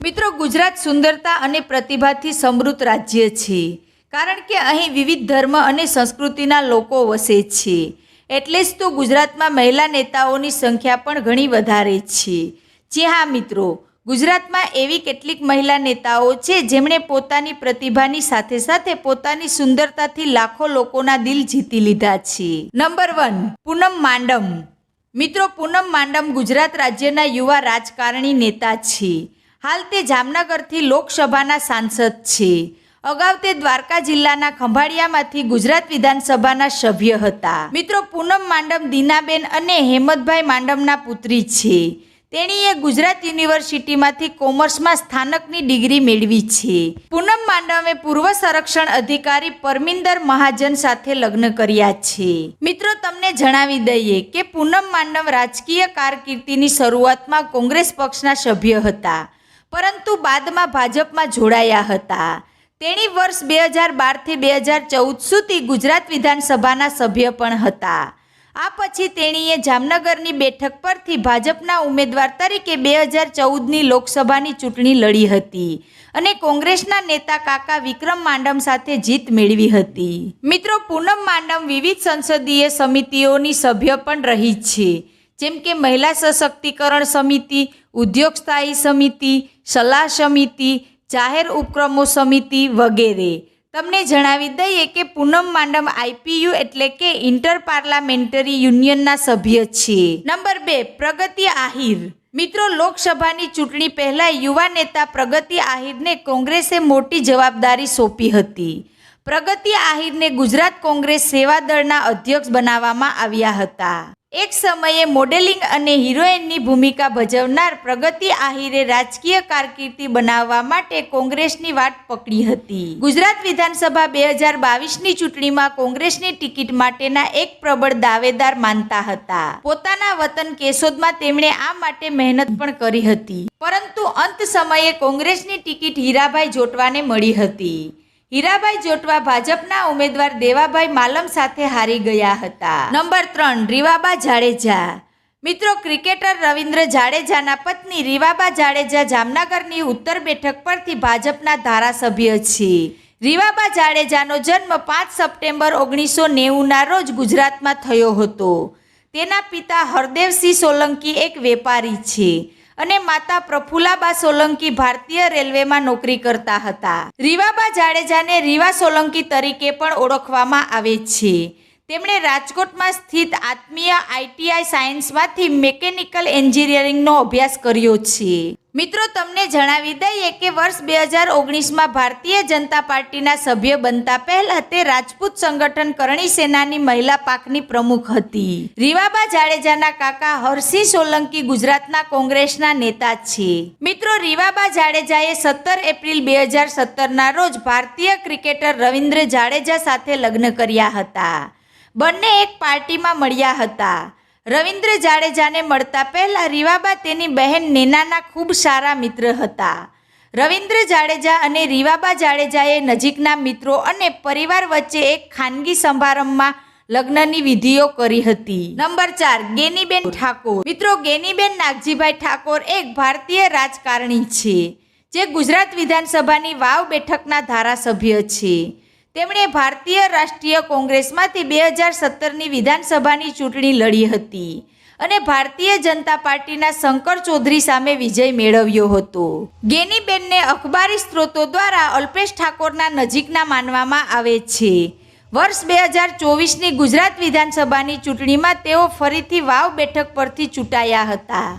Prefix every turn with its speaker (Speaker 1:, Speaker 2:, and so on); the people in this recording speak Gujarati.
Speaker 1: મિત્રો, ગુજરાત સુંદરતા અને પ્રતિભાથી સમૃદ્ધ રાજ્ય છે, કારણ કે અહીં વિવિધ ધર્મ અને સંસ્કૃતિના લોકો વસે છે. એટલે જ તો ગુજરાતમાં મહિલા નેતાઓની સંખ્યા પણ ઘણી વધારે છે. જી હા મિત્રો, ગુજરાતમાં એવી કેટલીક મહિલા નેતાઓ છે જેમણે પોતાની પ્રતિભાની સાથે સાથે પોતાની સુંદરતાથી લાખો લોકોના દિલ જીતી લીધા છે. નંબર 1, પૂનમ માડમ. મિત્રો, પૂનમ માડમ ગુજરાત રાજ્યના યુવા રાજકારણી નેતા છે. હાલ તે જામનગરથી લોકસભાના સાંસદ છે. અગાઉ તે દ્વારકા જિલ્લાના ખંભાળિયામાંથી ગુજરાત વિધાનસભાના સભ્ય હતા. મિત્રો, પૂનમ માડમ દીનાબેન અને હેમંતભાઈ માડમના પુત્રી છે. તેણીએ ગુજરાત યુનિવર્સિટીમાંથી કોમર્સમાં સ્નાતકની ડિગ્રી મેળવી છે. પૂનમ માડમે પૂર્વ સંરક્ષણ અધિકારી પરમિંદર મહાજન સાથે લગ્ન કર્યા છે. મિત્રો, તમને જણાવી દઈએ કે પૂનમ માડમ રાજકીય કારકિર્દીની શરૂઆતમાં કોંગ્રેસ પક્ષના સભ્ય હતા, પરંતુ બાદમાં ભાજપમાં જોડાયા હતા. તેણી વર્ષ 2012 થી 2014 સુધી ગુજરાત વિધાનસભાના સભ્ય પણ હતા. આ પછી તેણીએ જામનગરની બેઠક પરથી ભાજપના ઉમેદવાર તરીકે 2014ની લોકસભાની ચૂંટણી લડી હતી અને કોંગ્રેસના નેતા કાકા વિક્રમ માડમ સાથે જીત મેળવી હતી. મિત્રો, પૂનમ માડમ વિવિધ સંસદીય સમિતિઓની સભ્ય પણ રહી છે, જેમ કે મહિલા સશક્તિકરણ સમિતિ, ઉદ્યોગ સ્થાયી સમિતિ, સલાહ સમિતિ, જાહેર ઉપક્રમો સમિતિ વગેરે. તમને જણાવી દઈએ કે પૂનમ માડમ IPU એટલે કે ઇન્ટર પાર્લામેન્ટરી યુનિયનના સભ્ય છે. નંબર 2, પ્રગતિ આહિર. મિત્રો, લોકસભાની ચૂંટણી પહેલા યુવા નેતા પ્રગતિ આહિરને કોંગ્રેસે મોટી જવાબદારી સોંપી હતી. પ્રગતિ આહિરને ગુજરાત કોંગ્રેસ સેવા દળના અધ્યક્ષ બનાવવામાં આવ્યા હતા. એક સમયે મોડેલિંગ અને હિરોઈનની ભૂમિકા ભજવનાર પ્રગતિ આહિરે રાજકીય કારકિર્દી બનાવવા માટે કોંગ્રેસની વાટ પકડી હતી. ગુજરાત વિધાનસભા 2022ની ચૂંટણીમાં કોંગ્રેસની ટિકિટ માટેના એક પ્રબળ દાવેદાર માનતા હતા. પોતાના વતન કેશોદમાં તેમણે આ માટે મહેનત પણ કરી હતી, પરંતુ અંત સમયે કોંગ્રેસની ટિકિટ હીરાભાઈ જોટવાને મળી હતી. હીરાભાઈ જોટવા ભાજપના ઉમેદવાર દેવાભાઈ માલમ સાથે હારી ગયા હતા. નંબર 3, રીવાબા જાડેજા. મિત્રો, ક્રિકેટર રવિન્દ્ર જાડેજાના પત્ની રીવાબા જાડેજા જામનગરની ઉત્તર બેઠક પરથી ભાજપના ધારાસભ્ય છે. રીવાબા જાડેજાનો જન્મ 5 સપ્ટેમ્બર 1990ના રોજ ગુજરાતમાં થયો હતો. તેના પિતા હરદેવસિંહ સોલંકી એક વેપારી છે અને માતા પ્રફુલાબા સોલંકી ભારતીય રેલવેમાં નોકરી કરતા હતા. રીવાબા જાડેજાને રીવા સોલંકી તરીકે પણ ઓળખવામાં આવે છે. તેમણે રાજકોટમાં સ્થિત આત્મીય ITI સાયન્સમાંથી મિકેનિકલ એન્જિનિયરિંગનો અભ્યાસ કર્યો છે. મિત્રો, તમને જણાવી દઈએ કે વર્ષ 2019માં ભારતીય જનતા પાર્ટીના સભ્ય બનતા પહેલા તે રાજપૂત સંગઠન કરણી સેનાની મહિલા પાંખની પ્રમુખ હતી. રીવાબા જાડેજાના કાકા હરસિંહ સોલંકી ગુજરાતના કોંગ્રેસના નેતા છે. મિત્રો, રીવાબા જાડેજાએ 17 એપ્રિલ 2017ના રોજ ભારતીય ક્રિકેટર રવિન્દ્ર જાડેજા સાથે લગ્ન કર્યા હતા. બંને એક પાર્ટીમાં મળ્યા હતા. રવિન્દ્ર જાડેજાને મળતા પહેલા રીવાબા તેની બહેન નેનાના ખૂબ સારા મિત્ર હતા. રવિન્દ્ર જાડેજા અને રીવાબા જાડેજાએ નજીકના મિત્રો અને પરિવાર વચ્ચે એક ખાનગી સમારંભમાં લગ્નની વિધિઓ કરી હતી. નંબર 4, ગેનીબેન ઠાકોર. મિત્રો, ગેનીબેન નાગજીભાઈ ઠાકોર એક ભારતીય રાજકારણી છે, જે ગુજરાત વિધાનસભાની વાવ બેઠકના ધારાસભ્ય છે. તેમણે ભારતીય રાષ્ટ્રીય કોંગ્રેસમાંથી 2017ની વિધાનસભાની ચૂંટણી લડી હતી અને ભારતીય જનતા પાર્ટીના શંકર ચૌધરી સામે વિજય મેળવ્યો હતો. ગેનીબેનને અખબારી સ્ત્રોતો દ્વારા અલ્પેશ ઠાકોરના નજીકના માનવામાં આવે છે. વર્ષ 2024ની ગુજરાત વિધાનસભાની ચૂંટણીમાં તેઓ ફરીથી વાવ બેઠક પરથી ચૂંટાયા હતા.